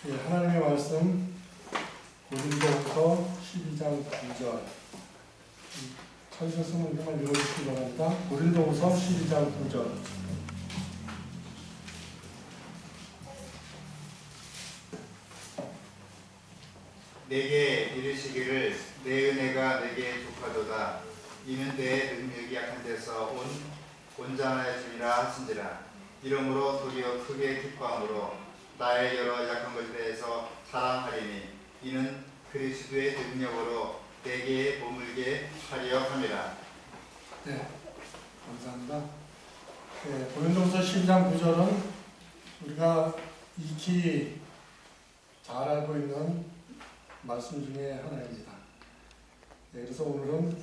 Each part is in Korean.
예, 하나님의 말씀 고린도후서 12장 9절 천서승은 정말 읽어주시기 바랍니다. 고린도후서 12장 9절 내게 이르시기를 내 은혜가 내게 족하도다. 이는 내 능력이 약한 데서 온전하심이라 하신지라. 이러므로 도리어 크게 기뻐함으로 나의 여러 약한 것에 대해서 자랑하리니 이는 그리스도의 능력으로 내게 머물게 하려 함이라. 네, 감사합니다. 네, 고린도후서 12장 9절은 우리가 익히 잘 알고 있는 말씀 중에 하나입니다. 네, 그래서 오늘은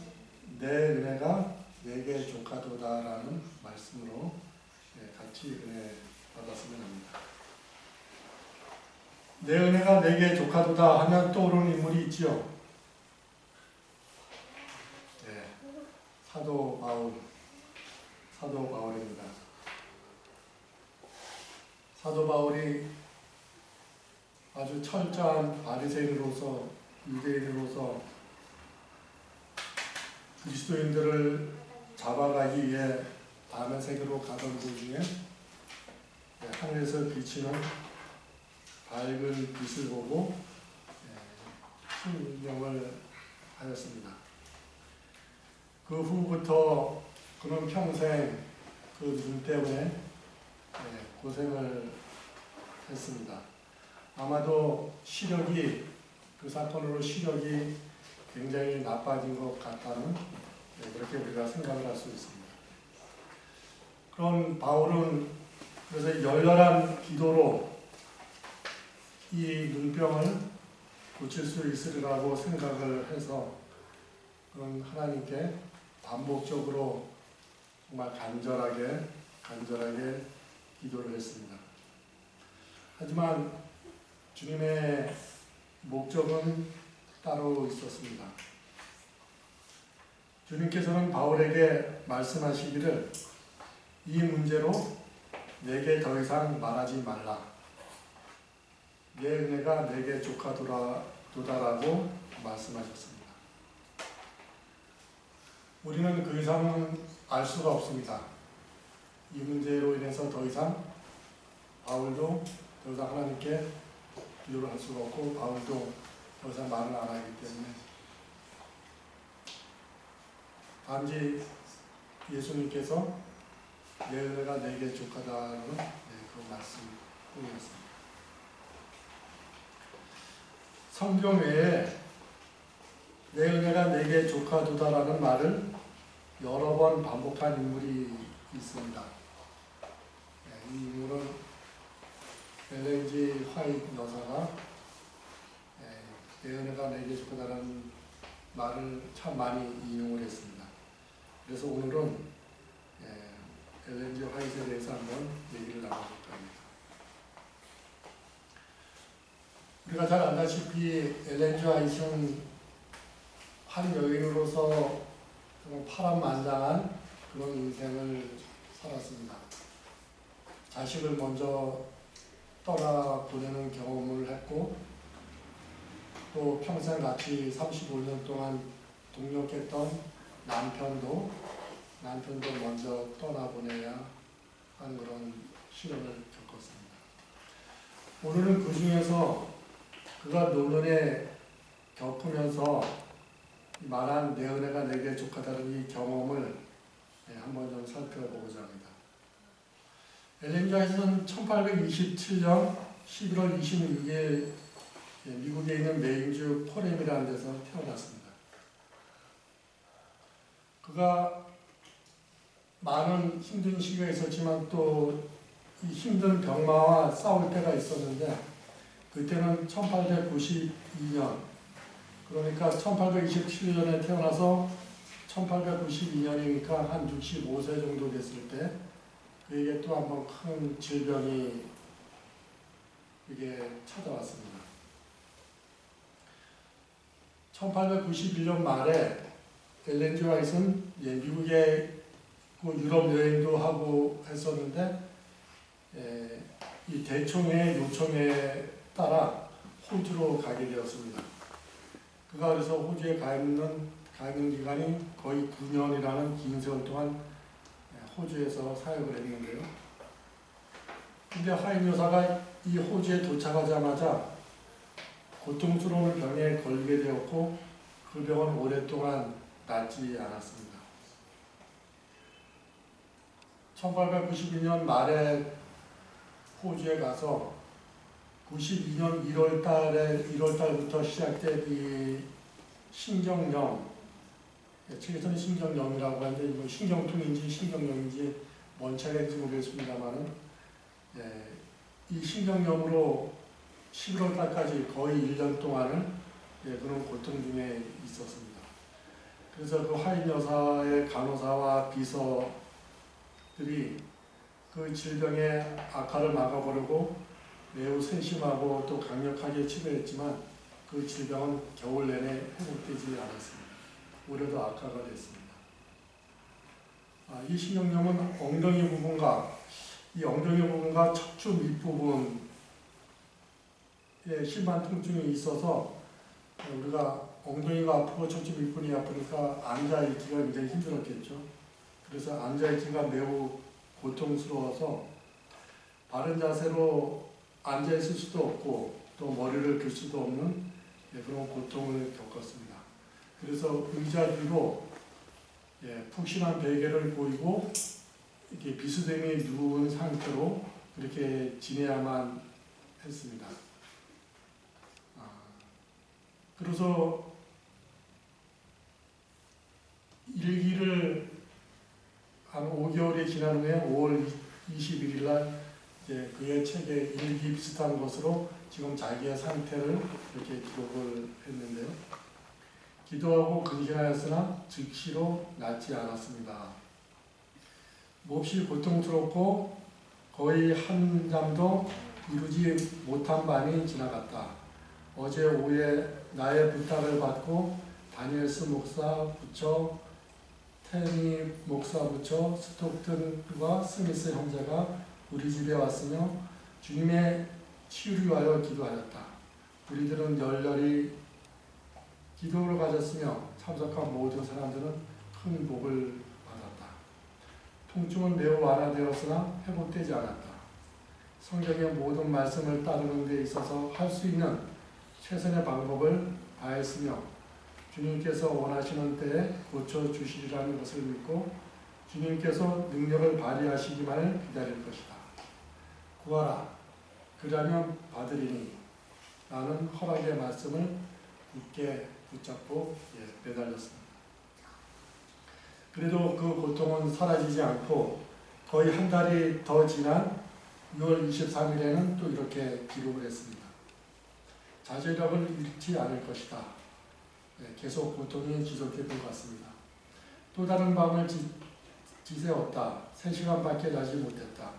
내 은혜가 내게 족하도다라는 말씀으로 같이 은혜 받았으면 합니다. 내 은혜가 내게 족하도다 하면 떠오르는 인물이 있지요. 네, 사도 바울입니다. 사도 바울이 아주 철저한 바리새인으로서 유대인으로서 그리스도인들을 잡아가기 위해 다메섹으로 가던 도중에 하늘에서 비치는 밝은 빛을 보고 순종을 하였습니다. 그 후부터 그는 평생 그 눈 때문에 고생을 했습니다. 아마도 그 사건으로 시력이 굉장히 나빠진 것 같다는 그렇게 우리가 생각을 할 수 있습니다. 그런 바울은 그래서 열렬한 기도로 이 눈병을 고칠 수 있으리라고 생각을 해서 그런 하나님께 반복적으로 정말 간절하게 기도를 했습니다. 하지만 주님의 목적은 따로 있었습니다. 주님께서는 바울에게 말씀하시기를 이 문제로 내게 더 이상 말하지 말라. 내 은혜가 내게 족하도다라고 말씀하셨습니다. 우리는 그 이상은 알 수가 없습니다. 이 문제로 인해서 더 이상 바울도 더 이상 하나님께 기도를 할 수가 없고 바울도 더 이상 말을 안 하기 때문에 단지 예수님께서 내 은혜가 내게 족하다는 그 말씀뿐이었습니다. 성경 외에 내 은혜가 내게 족하도다라는 말을 여러 번 반복한 인물이 있습니다. 이 인물은 엘렌 G 화이트 여사가 내 은혜가 내게 족하다라는 말을 참 많이 인용을 했습니다. 그래서 오늘은 엘렌 G 화이트에 대해서 한번 얘기를 나눠볼까 합니다. 우리가 잘 알다시피 엘렌 G 화이트는 한 여인으로서 파란만장한 그런 인생을 살았습니다. 자식을 먼저 떠나보내는 경험을 했고 또 평생 같이 35년 동안 동역했던 남편도 먼저 떠나보내야 하는 그런 시련을 겪었습니다. 오늘은 그 중에서 그가 노년에 겪으면서 말한 내 은혜가 내게 족하다는 이 경험을 한번 좀 살펴보고자 합니다. 엘렌 G 화이트는 1827년 11월 26일 미국에 있는 메인주 포렘이라는 데서 태어났습니다. 그가 많은 힘든 시기가 있었지만 또 이 힘든 병마와 싸울 때가 있었는데 그때는 1892년 그러니까 1827년에 태어나서 1892년이니까 한 65세 정도 됐을 때 그에게 또 한 번 큰 질병이 이게 찾아왔습니다. 1891년 말에 엘렌 G 화이트는 미국에 유럽 여행도 하고 했었는데 이 대총회 요청에 따라 호주로 가게 되었습니다. 그가 그래서 호주에 가 있는 기간이 거의 9년이라는 긴 세월 동안 호주에서 사역을 했는데요. 근데 하인 여사가 이 호주에 도착하자마자 고통스러운 병에 걸리게 되었고 그 병은 오랫동안 낫지 않았습니다. 1892년 말에 호주에 가서 92년 1월달부터 시작된 이 신경염, 책에서는 신경염이라고 하는데 이건 신경통인지 신경염인지 뭔 차이인지 모르겠습니다만은 이 신경염으로 11월달까지 거의 1년 동안을 그런 고통 중에 있었습니다. 그래서 그 하인 여사의 간호사와 비서들이 그 질병의 악화를 막아보려고 매우 세심하고 또 강력하게 치료했지만 그 질병은 겨울 내내 회복되지 않았습니다. 오히려 더 악화가 됐습니다. 이 신경염은 엉덩이 부분과 척추 밑부분에 심한 통증이 있어서 우리가 엉덩이가 아프고 척추 밑부분이 아프니까 앉아있기가 굉장히 힘들었겠죠. 그래서 앉아있기가 매우 고통스러워서 바른 자세로 앉아있을 수도 없고 또 머리를 들 수도 없는 그런 고통을 겪었습니다. 그래서 의자 뒤로 푹신한 베개를 보이고 이렇게 비스듬히 누운 상태로 그렇게 지내야만 했습니다. 그래서 일기를 한 5개월이 지난 후에 5월 21일 날 그의 책에 일기 비슷한 것으로 지금 자기의 상태를 이렇게 기록을 했는데요. 기도하고 근신하였으나 즉시로 낫지 않았습니다. 몹시 고통스럽고 거의 한 잠도 이루지 못한 밤이 지나갔다. 어제 오후에 나의 부탁을 받고 다니엘스 목사 부처, 테니 목사 부처, 스톡튼과 스미스 형제가 우리 집에 왔으며 주님의 치유를 위하여 기도하였다. 우리들은 열렬히 기도를 가졌으며 참석한 모든 사람들은 큰 복을 받았다. 통증은 매우 완화되었으나 회복되지 않았다. 성경의 모든 말씀을 따르는 데 있어서 할 수 있는 최선의 방법을 다했으며 주님께서 원하시는 때에 고쳐주시리라는 것을 믿고 주님께서 능력을 발휘하시기만을 기다릴 것이다. 구하라. 그러면 받으리니 나는 허락의 말씀을 굳게 붙잡고 매달렸습니다. 그래도 그 고통은 사라지지 않고 거의 한 달이 더 지난 6월 23일에는 또 이렇게 기록을 했습니다. 자제력을 잃지 않을 것이다. 계속 고통이 지속될 것 같습니다. 또 다른 밤을 지새웠다. 3시간밖에 자지 못했다.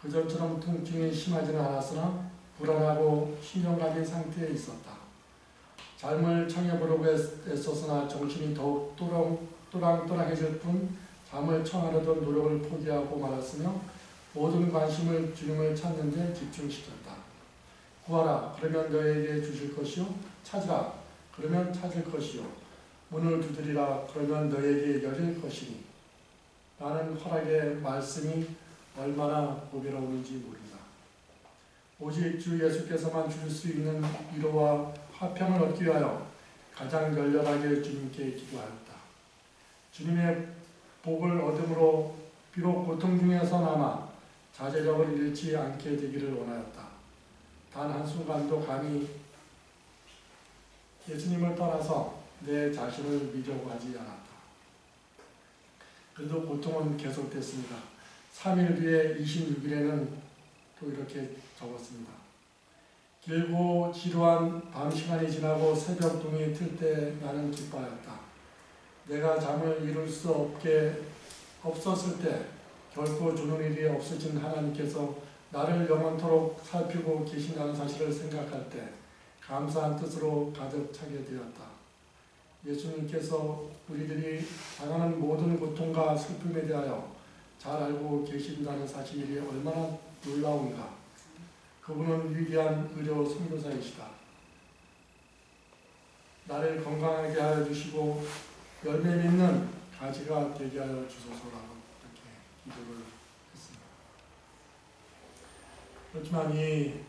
그전처럼 통증이 심하지는 않았으나 불안하고 신경감인 상태에 있었다. 잠을 청해보려고 애썼으나 정신이 더욱 또랑또랑해질 뿐 잠을 청하려던 노력을 포기하고 말았으며 모든 관심을 주님을 찾는 데 집중시켰다. 구하라. 그러면 너에게 주실 것이요. 찾으라. 그러면 찾을 것이요. 문을 두드리라. 그러면 너에게 열릴 것이니. 나는 허락의 말씀이 얼마나 보배로운지 모른다. 오직 주 예수께서만 주실 수 있는 위로와 화평을 얻기 위하여 가장 열렬하게 주님께 기도하였다. 주님의 복을 얻음으로 비록 고통 중에서나마 자제력을 잃지 않게 되기를 원하였다. 단 한순간도 감히 예수님을 떠나서 내 자신을 믿으려고 하지 않았다. 그래도 고통은 계속됐습니다. 3일 뒤에 26일에는 또 이렇게 적었습니다. 길고 지루한 밤 시간이 지나고 새벽 동이 틀 때 나는 기뻐하였다. 내가 잠을 이룰 수 없었을 때 결코 주는 일이 없으신 하나님께서 나를 영원토록 살피고 계신다는 사실을 생각할 때 감사한 뜻으로 가득 차게 되었다. 예수님께서 우리들이 당하는 모든 고통과 슬픔에 대하여 잘 알고 계신다는 사실이 얼마나 놀라운가. 그분은 위대한 의료 선교사이시다. 나를 건강하게 하여 주시고 열매 맺는 가지가 되게 하여 주소서라고 이렇게 기도를 했습니다. 그렇지만 이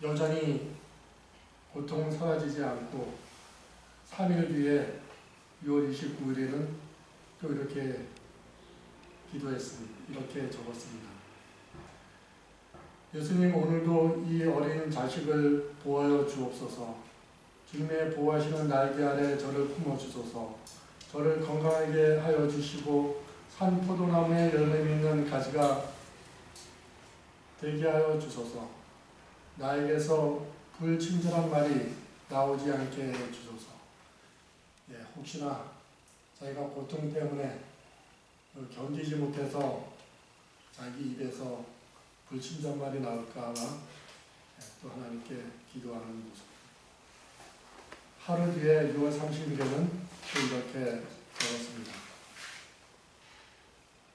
여전히 고통은 사라지지 않고 3일 뒤에 6월 29일에는 또 이렇게 기도했습니다. 이렇게 적었습니다. 예수님, 오늘도 이 어린 자식을 보호하여 주옵소서. 주님의 보호하시는 날개 아래 저를 품어주소서. 저를 건강하게 하여 주시고 산 포도나무에 열매 맺는 가지가 되게 하여 주소서. 나에게서 불친절한 말이 나오지 않게 해 주소서. 혹시나 자기가 고통 때문에 견디지 못해서 자기 입에서 불친절한 말이 나올까 봐 또 하나님께 기도하는 모습. 하루 뒤에 6월 30일에는 또 이렇게 적었습니다.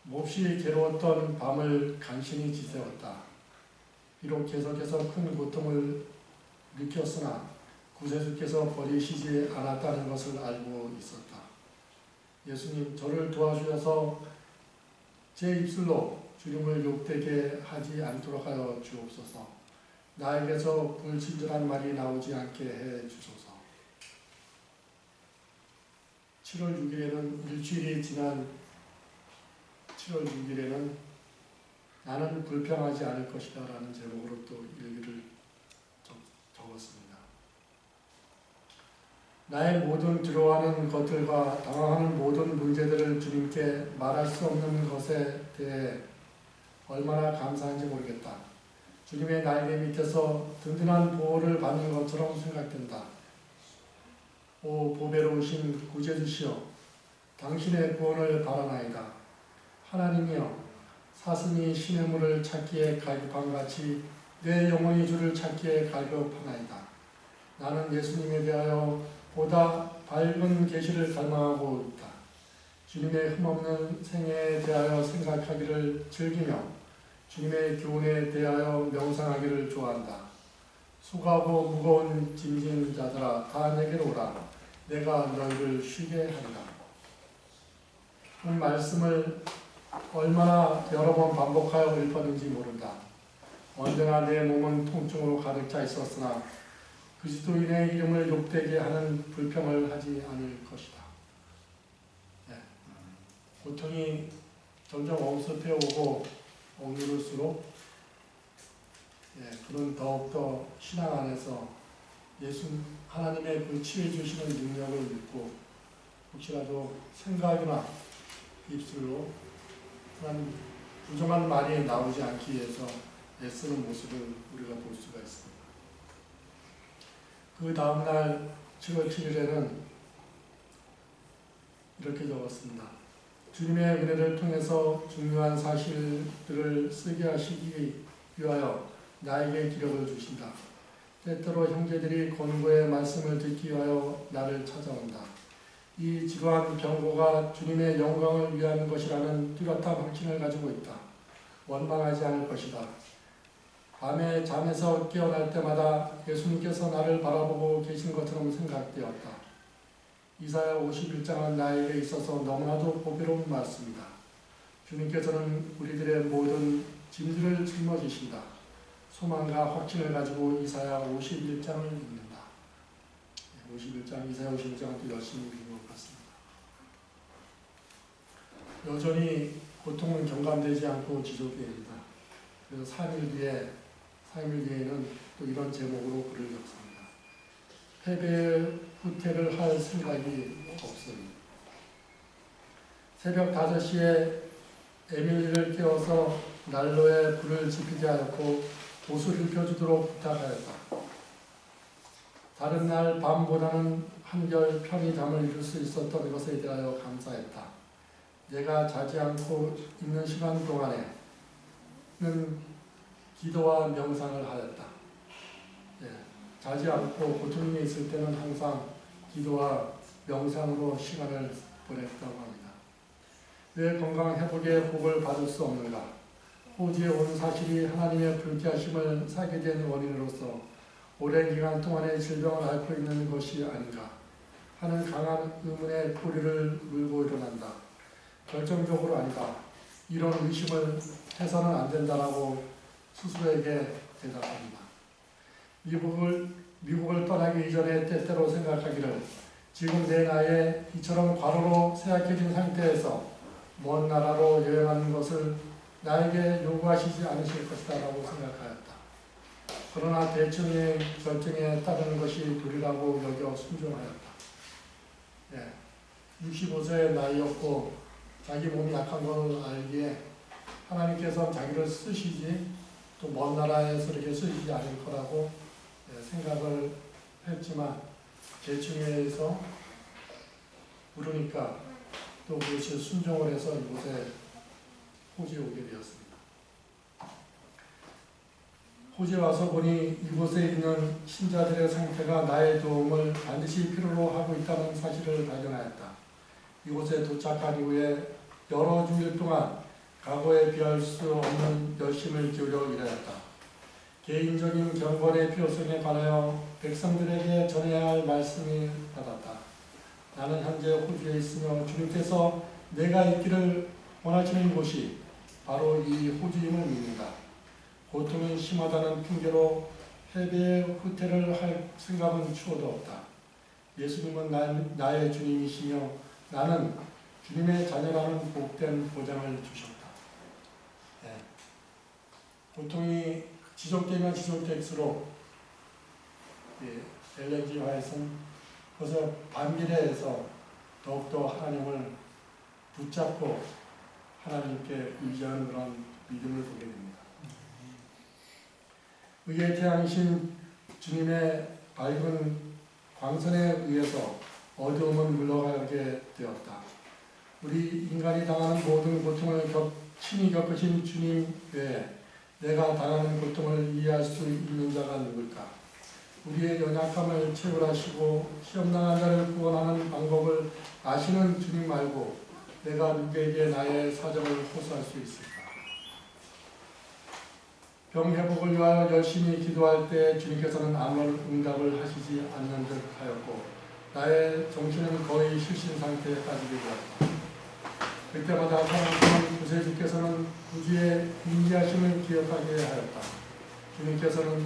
몹시 괴로웠던 밤을 간신히 지새웠다. 비록 계속해서 큰 고통을 느꼈으나 구세주께서 버리시지 않았다는 것을 알고 있었다. 예수님, 저를 도와주셔서 제 입술로 주님을 욕되게 하지 않도록 하여 주옵소서. 나에게서 불친절한 말이 나오지 않게 해 주소서. 7월 6일에는 일주일이 지난 7월 6일에는 나는 불평하지 않을 것이다 라는 제목으로 또 일기를 적었습니다. 나의 모든 두려워하는 것들과 당황하는 모든 문제들을 주님께 말할 수 없는 것에 대해 얼마나 감사한지 모르겠다. 주님의 날개 밑에서 든든한 보호를 받는 것처럼 생각된다. 오 보배로우신 구제주시여, 당신의 구원을 바라나이다. 하나님이여, 사슴이 시냇물을 찾기에 갈급한 같이 내 영혼이 주를 찾기에 갈급하나이다. 나는 예수님에 대하여 보다 밝은 계시를 갈망하고 있다. 주님의 흠없는 생애에 대하여 생각하기를 즐기며 주님의 교훈에 대하여 명상하기를 좋아한다. 수고하고 무거운 짐진 자들아, 다 내게로 오라. 내가 너희를 쉬게 하리라. 이 말씀을 얼마나 여러 번 반복하여 읽었는지 모른다. 언제나 내 몸은 통증으로 가득 차 있었으나 그리스도인의 이름을 욕되게 하는 불평을 하지 않을 것이다. 고통이 점점 엄습해 오고 억누를수록 그는 더욱더 신앙 안에서 예수 하나님의 그 치유해 주시는 능력을 믿고 혹시라도 생각이나 입술로 그런 부정한 말이 나오지 않기 위해서 애쓰는 모습을 우리가 볼 수가 있습니다. 그 다음날 7월 7일에는 이렇게 적었습니다. 주님의 은혜를 통해서 중요한 사실들을 쓰게 하시기 위하여 나에게 기력을 주신다. 때때로 형제들이 권고의 말씀을 듣기 위하여 나를 찾아온다. 이 지루한 병고가 주님의 영광을 위한 것이라는 뚜렷한 확신을 가지고 있다. 원망하지 않을 것이다. 밤에 잠에서 깨어날 때마다 예수님께서 나를 바라보고 계신 것처럼 생각되었다. 이사야 51장은 나에게 있어서 너무나도 보배로운 말씀이다. 주님께서는 우리들의 모든 짐들을 짊어지신다. 소망과 확신을 가지고 이사야 51장을 읽는다. 51장, 이사야 51장은 또 열심히 읽는 것 같습니다. 여전히 고통은 경감되지 않고 지속됩니다. 그래서 3일 뒤에는 또 이런 제목으로 글을 적습니다. 패배의 후퇴를 할 생각이 없음. 새벽 5시에 에밀리를 깨워서 난로에 불을 지피게 하였고 옷을 입혀주도록 부탁하였다. 다른 날 밤보다는 한결 편히 잠을 이룰 수 있었던 것에 대하여 감사했다. 내가 자지 않고 있는 시간 동안에는 기도와 명상을 하였다. 자지 않고 고통이 있을 때는 항상 기도와 명상으로 시간을 보냈다고 합니다. 왜 건강 회복의 복을 받을 수 없는가? 호주에 온 사실이 하나님의 불쾌하심을 사게 된 원인으로서 오랜 기간 동안의 질병을 앓고 있는 것이 아닌가 하는 강한 의문의 뿌리를 물고 일어난다. 결정적으로 아니다. 이런 의심을 해서는 안 된다라고 스스로에게 대답합니다. 미국을 떠나기 이전에 때때로 생각하기를 지금 내 나이에 이처럼 과로로 쇠약해진 상태에서 먼 나라로 여행하는 것을 나에게 요구하시지 않으실 것이다 라고 생각하였다. 그러나 대충의 결정에 따르는 것이 도리라고 여겨 순종하였다. 65세의 나이였고 자기 몸이 약한 것을 알기에 하나님께서 자기를 쓰시지 또 먼 나라에서 이렇게 쓰시지 않을 거라고 생각을 했지만 계층회에서 부르니까 또 그것이 순종을 해서 이곳에 호주에 오게 되었습니다. 호주에 와서 보니 이곳에 있는 신자들의 상태가 나의 도움을 반드시 필요로 하고 있다는 사실을 발견하였다. 이곳에 도착한 이후에 여러 주일 동안 과거에 비할 수 없는 열심을 기울여 일하였다. 개인적인 경건의 필요성에 관하여 백성들에게 전해야 할 말씀이 받았다. 나는 현재 호주에 있으며 주님께서 내가 있기를 원하시는 곳이 바로 이 호주임을 믿는다. 고통이 심하다는 핑계로 해외에 후퇴를 할 생각은 추호도 없다. 예수님은 나의 주님이시며 나는 주님의 자녀라는 복된 보장을 주셨다. 고통이 지속되면 지속될수록 엘렌 G. 화이트는 그것을 반비례해서 더욱더 하나님을 붙잡고 하나님께 의지하는 그런 믿음을 보게 됩니다. 의의 태양이신 주님의 밝은 광선에 의해서 어두움은 물러가게 되었다. 우리 인간이 당하는 모든 고통을 친히 겪으신 주님 외에 내가 당하는 고통을 이해할 수 있는 자가 누굴까? 우리의 연약함을 채울하시고 시험당한 자를 구원하는 방법을 아시는 주님 말고 내가 누구에게 나의 사정을 호소할 수 있을까? 병 회복을 위하여 열심히 기도할 때 주님께서는 아무런 응답을 하시지 않는 듯 하였고 나의 정신은 거의 실신 상태에 빠지게 되었다. 그때마다 사랑하는 구세주께서는 구주의 인지하심을 기억하게 하였다. 주님께서는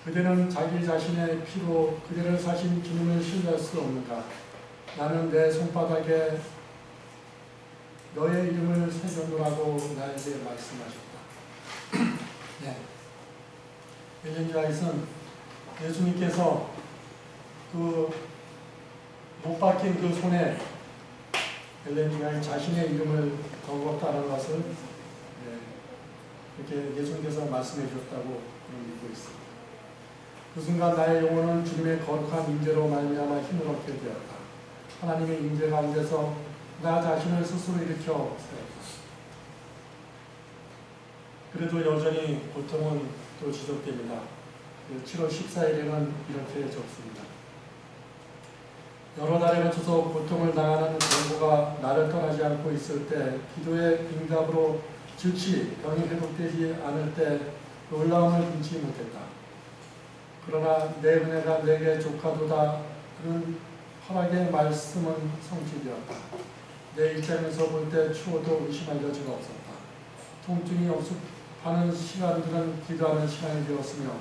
그대는 자기 자신의 피로 그대를 사신 주님을 신뢰할 수 없는가? 나는 내 손바닥에 너의 이름을 새겨놓으라고 나에게 말씀하셨다. 엘렌 G. 화이트는 예수님께서 그 못 박힌 그 손에 엘렌 G. 화이트 자신의 이름을 적었다는 것을 이렇게 예수님께서 말씀해 주셨다고 믿고 있습니다. 그 순간 나의 영혼은 주님의 거룩한 임재로 말미암아 힘을 얻게 되었다. 하나님의 임재 가운데서 나 자신을 스스로 일으켜 세웠다. 그래도 여전히 고통은 또 지속됩니다. 7월 14일에는 이렇게 적습니다. 여러 달에 걸쳐서 고통을 당하는 공부가 나를 떠나지 않고 있을 때 기도의 응답으로 즉시 병이 회복되지 않을 때 놀라움을 금치 못했다. 그러나 내 은혜가 내게 족하도다 그런 허락의 말씀은 성취되었다. 내 입장에서 볼 때 추워도 의심할 여지가 없었다. 통증이 없습하는 시간들은 기도하는 시간이 되었으며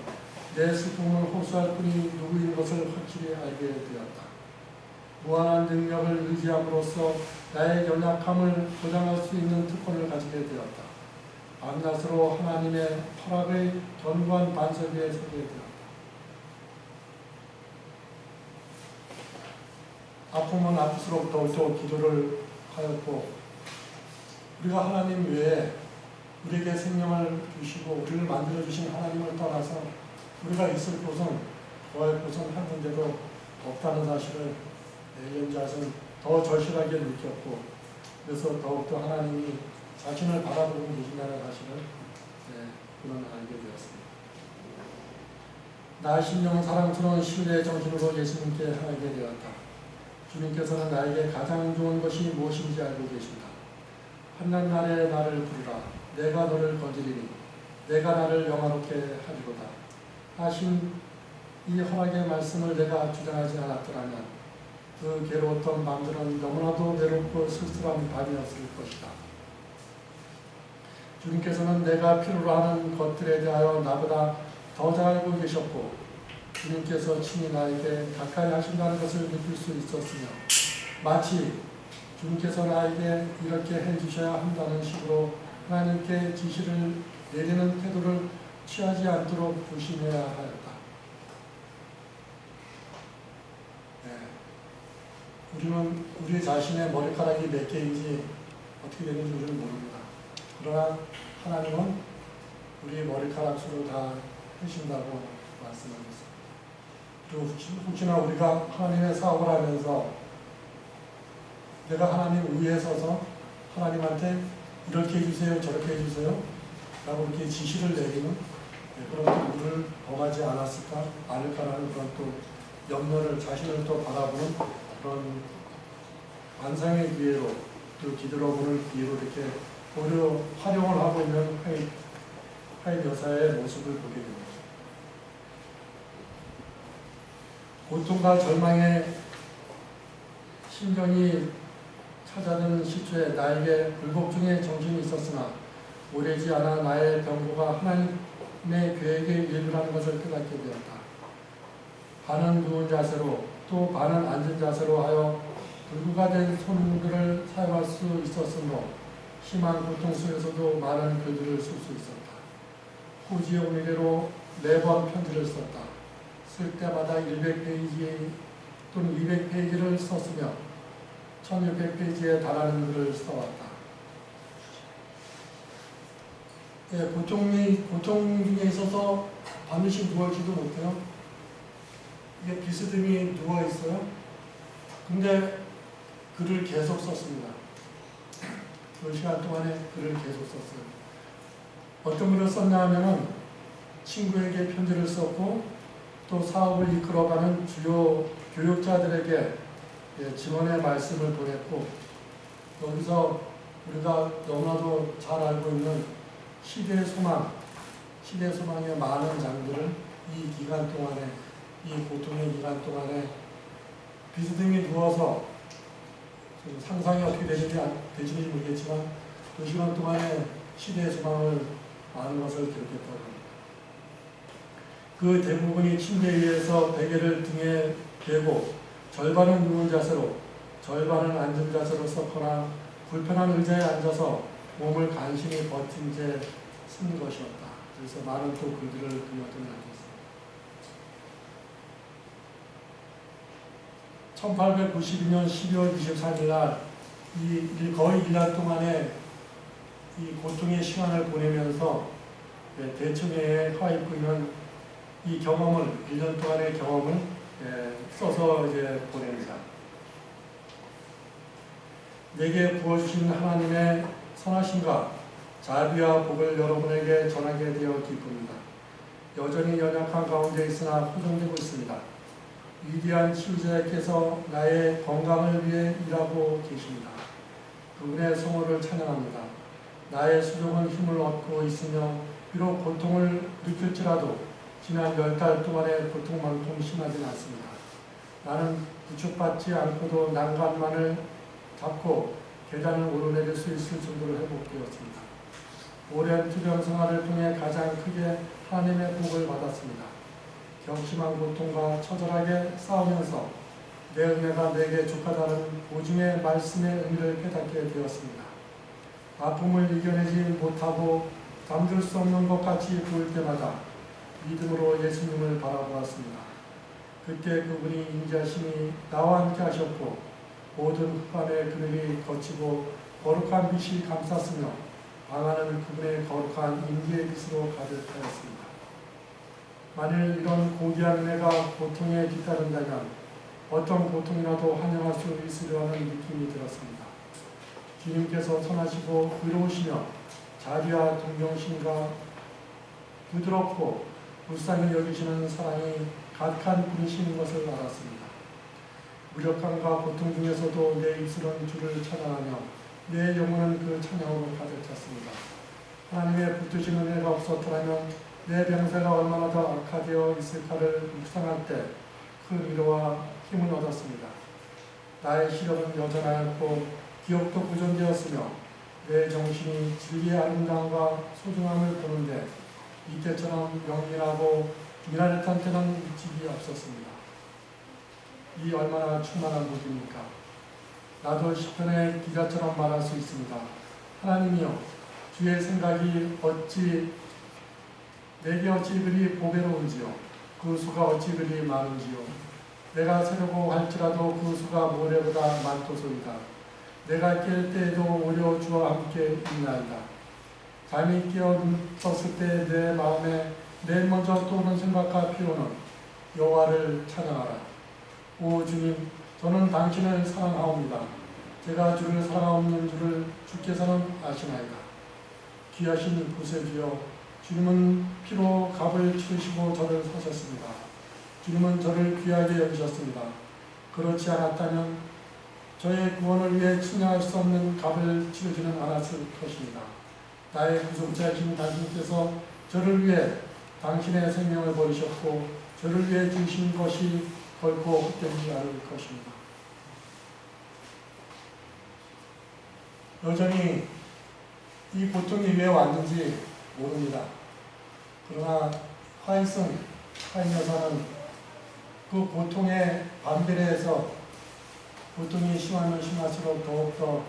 내 슬픔을 호소할 분이 누구인 것을 확실히 알게 되었다. 무한한 능력을 의지함으로써 나의 연약함을 보장할 수 있는 특권을 가지게 되었다. 밤낮으로 하나님의 허락의 견고한 반석 위에 서게 되었다. 아프면 아플수록 더욱더 기도를 하였고 우리가 하나님 외에 우리에게 생명을 주시고 우리를 만들어주신 하나님을 떠나서 우리가 있을 곳은 거할 곳은 한 군데도 없다는 사실을 엘렌 G. 화이트는 더 절실하게 느꼈고 그래서 더욱더 하나님이 자신을 바라보고 계신다는 사실을 그는 알게 되었습니다. 나 심령 사랑스러운 신뢰의 정신으로 예수님께 하게 되었다. 주님께서는 나에게 가장 좋은 것이 무엇인지 알고 계신다. 환난 날에 나를 부르라. 내가 너를 거두리니 내가 나를 영화롭게 하리로다 하신 이 허락의 말씀을 내가 주장하지 않았더라면 그 괴로웠던 밤들은 너무나도 외롭고 쓸쓸한 밤이었을 것이다. 주님께서는 내가 필요로 하는 것들에 대하여 나보다 더 잘 알고 계셨고 주님께서 친히 나에게 가까이 하신다는 것을 느낄 수 있었으며 마치 주님께서 나에게 이렇게 해주셔야 한다는 식으로 하나님께 지시를 내리는 태도를 취하지 않도록 조심해야 하였다. 우리는 우리 자신의 머리카락이 몇 개인지 어떻게 되는지 우리는 모릅니다. 그러나 하나님은 우리 머리카락 수를 다 하신다고 말씀하셨습니다. 그리고 혹시나 우리가 하나님의 사업을 하면서 내가 하나님 위에 서서 하나님한테 이렇게 해주세요, 저렇게 해주세요 라고 이렇게 지시를 내리는 그런 일을 범하지 않을까라는 그런 또 염려를 자신을 또 바라보는 그런 반상의 기회로 또 뒤돌아보는 기회로 이렇게 오히려 활용을 하고 있는 하인 여사의 모습을 보게 됩니다. 고통과 절망의 심정이 찾아드는 시초에 나에게 굴복중의 정신이 있었으나 오래지 않아 나의 병고가 하나님의 계획의 일부라는 것을 깨닫게 되었다. 반은 누운 자세로 또 반은 앉은 자세로 하여 불구가 된 손들을 사용할 수 있었으므로 심한 고통 속에서도 많은 글들을 쓸 수 있었다. 호지용 미래로 4번 편지를 썼다. 쓸 때마다 100페이지 또는 200페이지를 썼으며 1600페이지에 달하는 글을 써왔다. 고통 중에 있어서 반드시 누워있지도 못해요. 이게 비스듬히 누워있어요. 근데 글을 계속 썼습니다. 그 시간 동안에 글을 계속 썼어요. 어떤 글을 썼냐 하면은 친구에게 편지를 썼고 또 사업을 이끌어가는 주요 교육자들에게 증언의 말씀을 보냈고 여기서 우리가 너무나도 잘 알고 있는 시대의 소망의 많은 장들을 이 기간 동안에 이 고통의 기간 동안에 비스듬히 누워서 상상이 어떻게 되시는지 모르겠지만 그 시간 동안에 시대의 소망을 많은 것을 기록했다고 합니다. 그 대부분이 침대 위에서 베개를 등에 대고 절반은 누운 자세로 절반은 앉은 자세로 썼거나 불편한 의자에 앉아서 몸을 간신히 버틴 채 쓴 것이었다. 그래서 많은 또 글들을 그렸던 것 같습니다. 1892년 12월 23일 날 거의 1년 동안의 이 고통의 시간을 보내면서 대청회에 화 입고 있는 이 경험을 1년 동안의 경험을 써서 이제 보냅니다. 내게 부어주신 하나님의 선하심과 자비와 복을 여러분에게 전하게 되어 기쁩니다. 여전히 연약한 가운데 있으나 호전되고 있습니다. 위대한 치유자께서 나의 건강을 위해 일하고 계십니다. 그분의 성호를 찬양합니다. 나의 수종은 힘을 얻고 있으며 비록 고통을 느낄지라도 지난 10달 동안의 고통만큼 심하진 않습니다. 나는 구축받지 않고도 난간만을 잡고 계단을 오르내릴 수 있을 정도로 회복되었습니다. 오랜 투병 생활을 통해 가장 크게 하나님의 복을 받았습니다. 경심한 고통과 처절하게 싸우면서 내 은혜가 내게 족하다는 보증의 말씀의 의미를 깨닫게 되었습니다. 아픔을 이겨내지 못하고 잠들 수 없는 것 같이 보일 때마다 믿음으로 예수님을 바라보았습니다. 그때 그분이 인자심이 나와 함께 하셨고 모든 흑암의 그늘이 거치고 거룩한 빛이 감쌌으며 방안은 그분의 거룩한 임재의 빛으로 가득하였습니다. 만일 이런 고귀한 은혜가 고통에 뒤따른다면 어떤 고통이라도 환영할 수 있으려는 느낌이 들었습니다. 주님께서 선하시고 의로우시며 자비와 동정심과 부드럽고 불쌍히 여기시는 사랑이 가득한 분이신 것을 알았습니다. 무력함과 고통 중에서도 내 입술은 주를 찬양하며 내 영혼은 그 찬양으로 가득 찼습니다. 하나님의 붙드신 은혜가 없었더라면 내 병세가 얼마나 더 악화되어 있을까를 묵상할 때 큰 위로와 힘을 얻었습니다. 나의 시력은 여전하였고 기억도 보존되었으며 내 정신이 진리의 아름다움과 소중함을 보는데 이때처럼 영민하고 미련했던 때는 일찍이 없었습니다. 이 얼마나 충만한 복입니까? 나도 시편의 기자처럼 말할 수 있습니다. 하나님이여, 주의 생각이 내게 어찌 그리 보배로운지요, 그 수가 어찌 그리 많은지요. 내가 세려고 할지라도 그 수가 모래보다 많도소이다. 내가 깰 때에도 오히려 주와 함께 있나이다. 잠이 깨어 떴을 때 내 마음에 맨 먼저 떠오른 생각과 피로는 여호와를 찬양하라. 오 주님, 저는 당신을 사랑하옵니다. 제가 주를 사랑하옵는 줄을 주께서는 아시나이다. 귀하신 구세주여, 주님은 피로 값을 치르시고 저를 사셨습니다. 주님은 저를 귀하게 여기셨습니다. 그렇지 않았다면 저의 구원을 위해 측량할 수 없는 값을 치르지는 않았을 것입니다. 나의 구속자이신 당신께서 저를 위해 당신의 생명을 버리셨고 저를 위해 주신 것이 결코 헛되지 않을 것입니다. 여전히 이 고통이 왜 왔는지 모릅니다. 그러나 화이성 여사는 그 고통에 반비례해서 고통이 심하면 심할수록 더욱더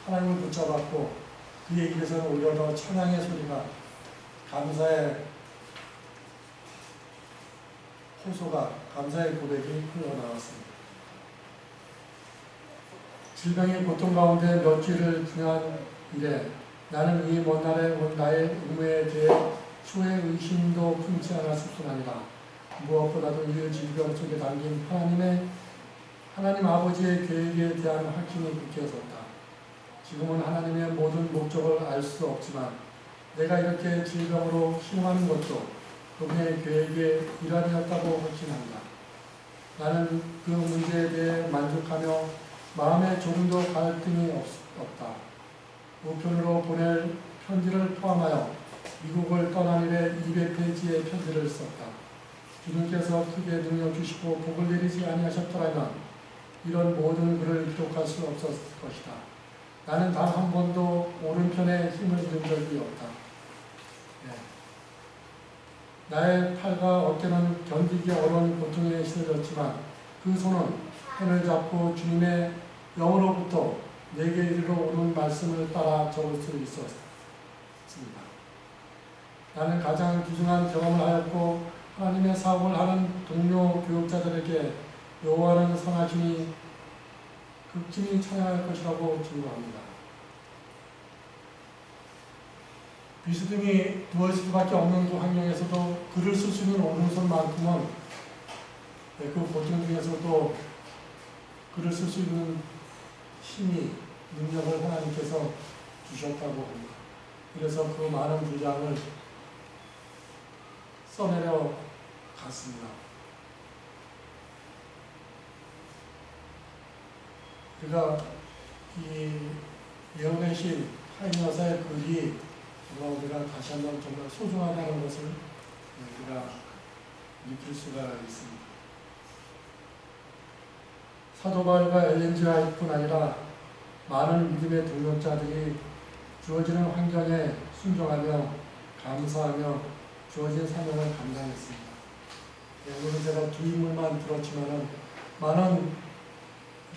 하나님을 붙잡았고 그의 입에서는 오히려 더 찬양의 소리가, 감사의 호소가, 감사의 고백이 흘러나왔습니다. 질병의 고통 가운데 몇 주를 지난 이래 나는 이 먼 날에 온 나의 의무에 대해 초의 의심도 품지 않았을 뿐 아니라 무엇보다도 이 질병 속에 담긴 하나님 아버지의 계획에 대한 확신이 굳게 섰다. 지금은 하나님의 모든 목적을 알 수 없지만 내가 이렇게 질병으로 힘하는 것도 그분의 계획의 일환이었다고 확신한다. 나는 그 문제에 대해 만족하며 마음에 조금도 갈등이 없다. 우편으로 보낼 편지를 포함하여 미국을 떠난 이래 200페이지의 편지를 썼다. 주님께서 크게 능력 주시고 복을 내리지 아니하셨더라면 이런 모든 글을 기록할 수 없었을 것이다. 나는 단 한 번도 오른편에 힘을 든 적이 없다. 나의 팔과 어깨는 견디기 어려운 고통에 시들었지만 그 손은 펜을 잡고 주님의 영으로부터 내게 이르러 오는 말씀을 따라 적을 수 있었습니다. 나는 가장 귀중한 경험을 하였고 하나님의 사업을 하는 동료 교육자들에게 여호와는 선하시니 극진히 찬양할 것이라고 증거합니다. 비스듬히 누워있을 수밖에 없는 그 환경에서도 글을 쓸 수 있는 오른손만큼은 그 고통 중에서도 글을 쓸 수 있는 힘이, 능력을 하나님께서 주셨다고 합니다. 그래서 그 많은 분량을 써내려 갔습니다. 그가 이 예언의 신 하인 여사의 글이 정말 우리가 다시 한번 정말 소중하다는 것을 우리가 느낄 수가 있습니다. 사도 바울과 엘렌 지 화이트뿐 아니라 많은 믿음의 동역자들이 주어지는 환경에 순종하며 감사하며 주어진 사명을 감당했습니다. 오늘 제가 두 인물만 들었지만 많은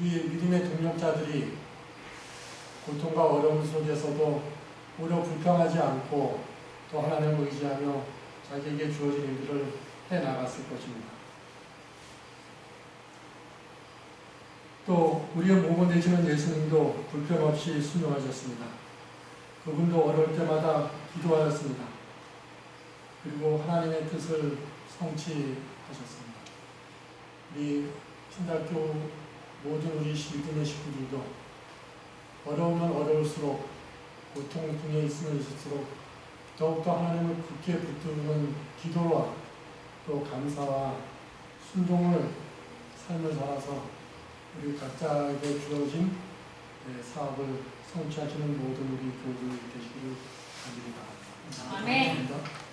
우리 믿음의 동역자들이 고통과 어려움 속에서도 오히려 불평하지 않고 또 하나님을 의지하며 자기에게 주어진 일들을 해나갔을 것입니다. 또 우리의 몸을 내시는 예수님도 불평 없이 순종하셨습니다. 그분도 어려울 때마다 기도하였습니다. 그리고 하나님의 뜻을 성취하셨습니다. 우리 신학교 모든 우리 믿음의 식구들도 어려우면 어려울수록 고통 중에 있으면 있을수록 더욱더 하나님을 굳게 붙드는 기도와 또 감사와 순종을 삶을 살아서 우리 각자에게 주어진 사업을 성취하시는 모든 우리 교우들 되시기를 바랍니다. 아멘. 감사합니다.